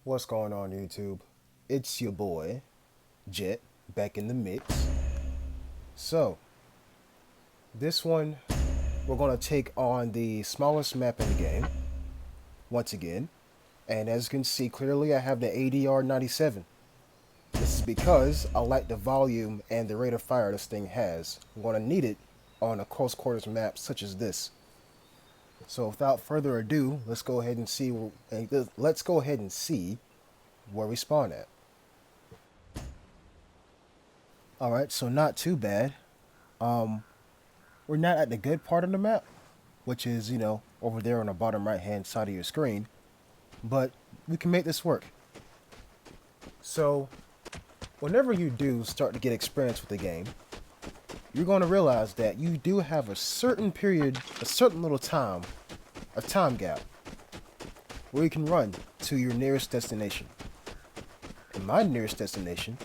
What's going on, YouTube? It's your boy, Jet, back in the mix. So, this one, we're going to take on the smallest map in the game, once again. And as you can see clearly, I have the ADR 97. This is because I like the volume and the rate of fire this thing has. I'm going to need it on a close quarters map such as this. So, without further ado, let's go ahead and see. Let's go ahead and see where we spawn at. Alright, so not too bad. We're not at the good part of the map, which is, over there on the bottom right hand side of your screen. But we can make this work. So, whenever you do start to get experience with the game, you're going to realize that you do have a certain period, a certain little time, a time gap, where you can run to your nearest destination. And my nearest destination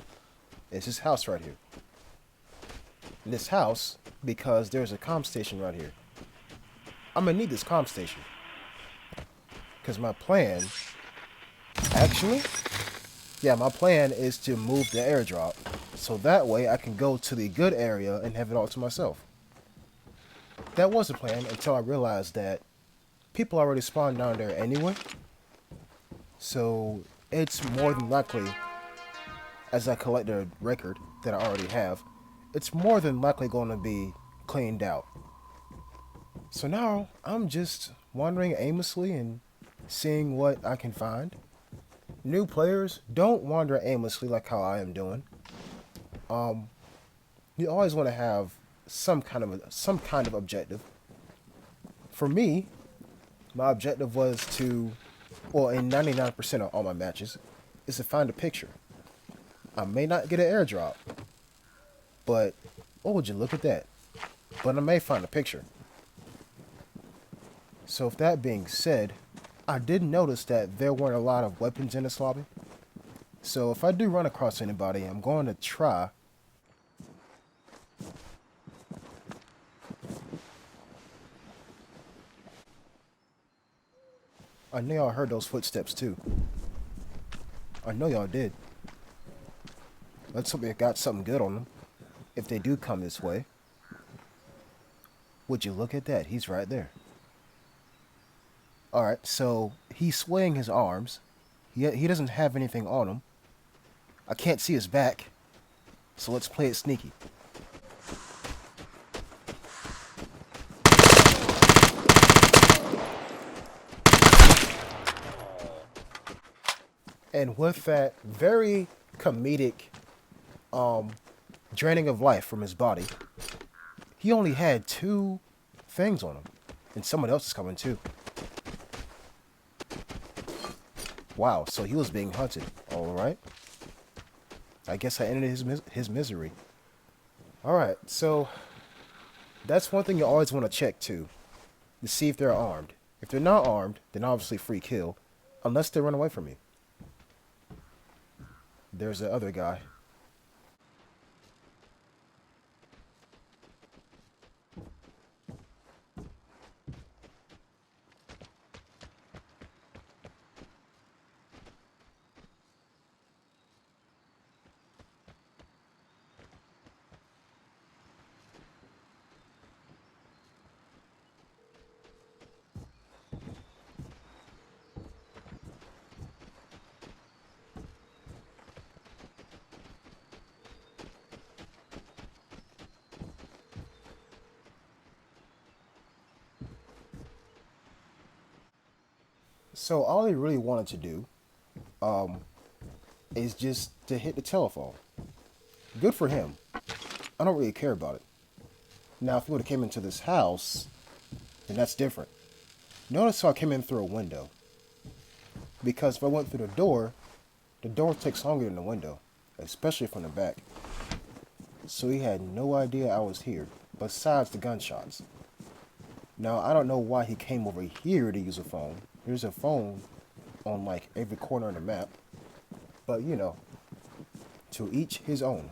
is this house right here. And this house, because there's a comm station right here. I'm gonna need this comm station. Because my plan, my plan is to move the airdrop. So that way I can go to the good area and have it all to myself. That was the plan until I realized that people already spawned down there anyway. So it's more than likely, as I collect a record that I already have, it's more than likely going to be cleaned out. So now I'm just wandering aimlessly and seeing what I can find. New players, don't wander aimlessly like how I am doing. You always want to have some kind of objective. For me, my objective was to, well, in 99% of all my matches, is to find a picture. I may not get an airdrop, but, oh, would you look at that? But I may find a picture. So with that being said, I did notice that there weren't a lot of weapons in this lobby. So if I do run across anybody, I'm going to try. I know y'all heard those footsteps too. I know y'all did. Let's hope they got something good on them. If they do come this way. Would you look at that? He's right there. Alright, so he's swaying his arms. He doesn't have anything on him. I can't see his back. So let's play it sneaky. And with that very comedic draining of life from his body, he only had 2 things on him. And someone else is coming too. Wow, so he was being hunted. Alright. I guess I ended his misery. Alright, so that's one thing you always want to check too. To see if they're armed. If they're not armed, then obviously free kill. Unless they run away from me. There's the other guy. So all he really wanted to do is just to hit the telephone. Good for him. I don't really care about it. Now, if he would have came into this house, then that's different. Notice how I came in through a window. Because if I went through the door takes longer than the window, especially from the back. So he had no idea I was here, besides the gunshots. Now, I don't know why he came over here to use a phone. There's a phone on like every corner of the map. But to each his own.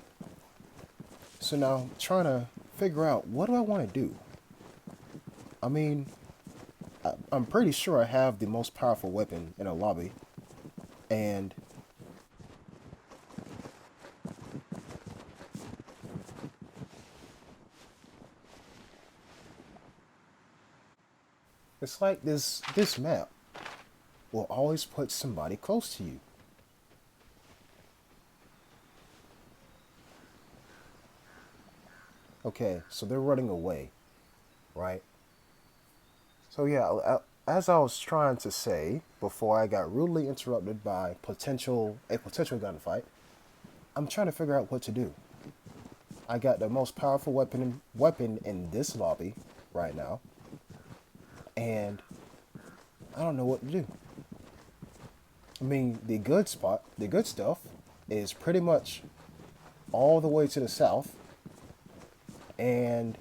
So now I'm trying to figure out, what do I want to do? I mean, I'm pretty sure I have the most powerful weapon in a lobby. And it's like this map will always put somebody close to you. Okay, so they're running away, right? So yeah, as I was trying to say before I got rudely interrupted by a potential gunfight, I'm trying to figure out what to do. I got the most powerful weapon in this lobby right now, and I don't know what to do. I mean, the good stuff is pretty much all the way to the south, and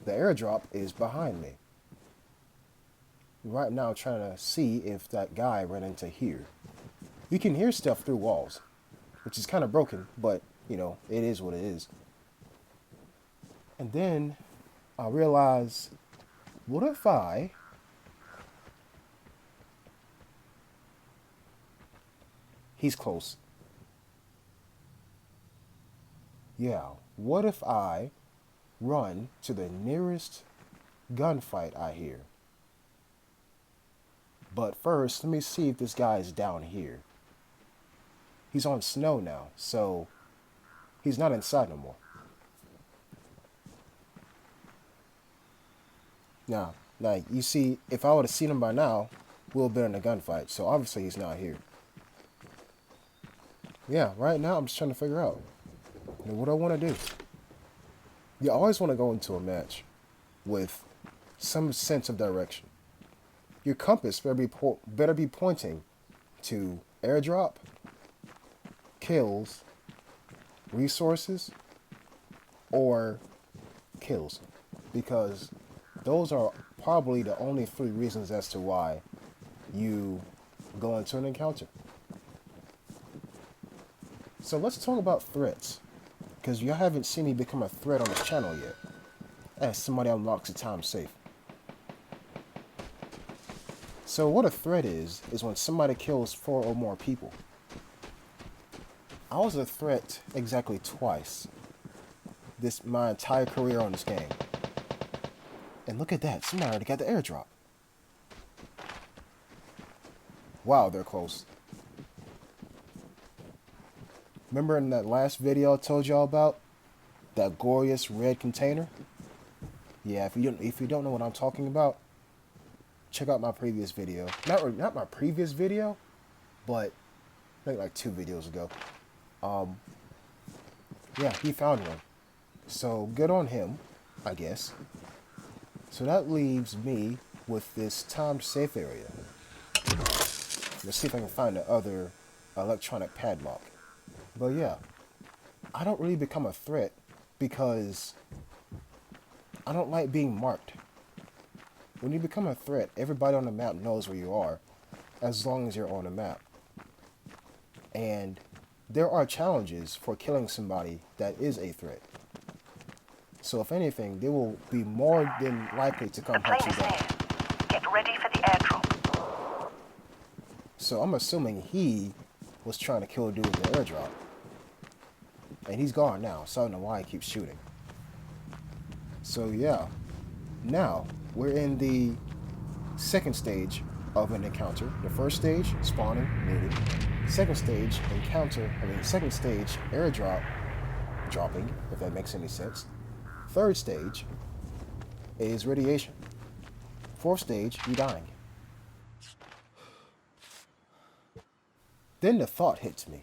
the airdrop is behind me. Right now, trying to see if that guy ran into here. You can hear stuff through walls, which is kind of broken, but, you know, it is what it is. And then I realize, what if he's close. Yeah, what if I run to the nearest gunfight I hear? But first, let me see if this guy is down here. He's on snow now, so he's not inside no more. Now, like, you see, if I would have seen him by now, we'll have been in a gunfight, so obviously he's not here. Yeah, right now I'm just trying to figure out what I want to do. You always want to go into a match with some sense of direction. Your compass better be pointing to airdrop, kills, resources, or kills. Because those are probably the only 3 reasons as to why you go into an encounter. So let's talk about threats. Because you haven't seen me become a threat on this channel yet. As somebody unlocks a time safe. So what a threat is when somebody kills 4 or more people. I was a threat exactly twice. My entire career on this game. And look at that, somebody already got the airdrop. Wow, they're close. Remember in that last video I told y'all about? That glorious red container? Yeah, if you don't know what I'm talking about, check out my previous video. Not my previous video, but I think like 2 videos ago. Yeah, he found one. So good on him, I guess. So that leaves me with this time safe area. Let's see if I can find the other electronic padlock. But yeah, I don't really become a threat because I don't like being marked. When you become a threat, everybody on the map knows where you are, as long as you're on the map. And there are challenges for killing somebody that is a threat. So if anything, they will be more than likely to come hunt you down. Get ready for the airdrop. So I'm assuming he was trying to kill a dude with the airdrop. And he's gone now, so I don't know why he keeps shooting. So yeah, now we're in the second stage of an encounter. The first stage, spawning, looting. Second stage, second stage, airdrop, dropping, if that makes any sense. Third stage is radiation. Fourth stage, you dying. Then the thought hits me.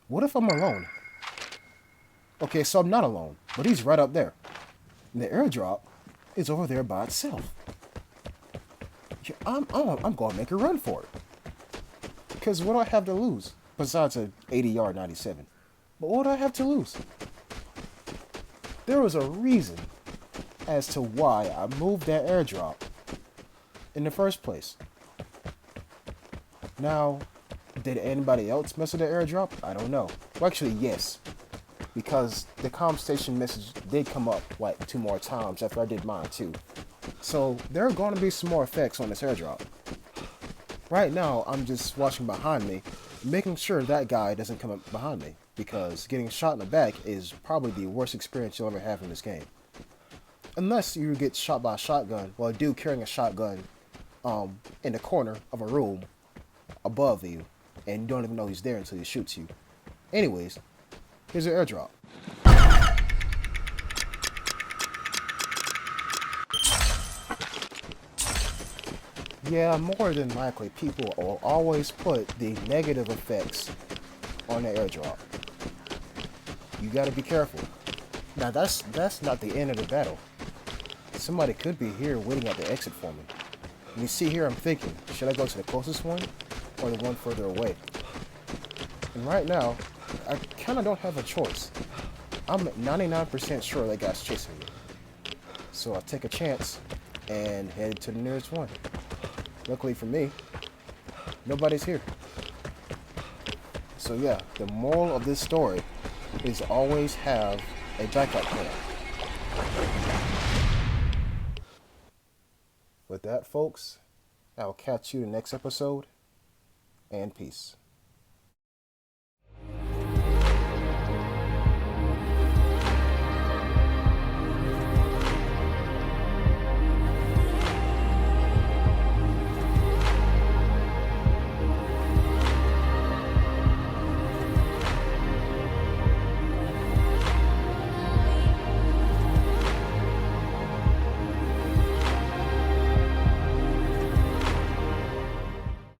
What if I'm alone? Okay, so I'm not alone, but he's right up there. And the airdrop is over there by itself. I'm going to make a run for it. Because what do I have to lose? Besides a 80-yard 97. But what do I have to lose? There was a reason as to why I moved that airdrop in the first place. Now, did anybody else mess with the airdrop? I don't know. Well, actually, yes. Because the comm station message did come up like 2 more times after I did mine too. So there are going to be some more effects on this airdrop. Right now, I'm just watching behind me, making sure that guy doesn't come up behind me, because getting shot in the back is probably the worst experience you'll ever have in this game. Unless you get shot by a shotgun, well, a dude carrying a shotgun in the corner of a room above you, and you don't even know he's there until he shoots you. Anyways, here's your airdrop. Yeah, more than likely, people will always put the negative effects on the airdrop. You gotta be careful. Now that's not the end of the battle. Somebody could be here waiting at the exit for me. And you see here, I'm thinking, should I go to the closest one or the one further away? And right now, I kind of don't have a choice. I'm 99% sure that guy's chasing me. So I take a chance and head to the nearest one. Luckily for me, nobody's here. So yeah, the moral of this story is always have a backup plan. With that, folks, I'll catch you in the next episode, and peace.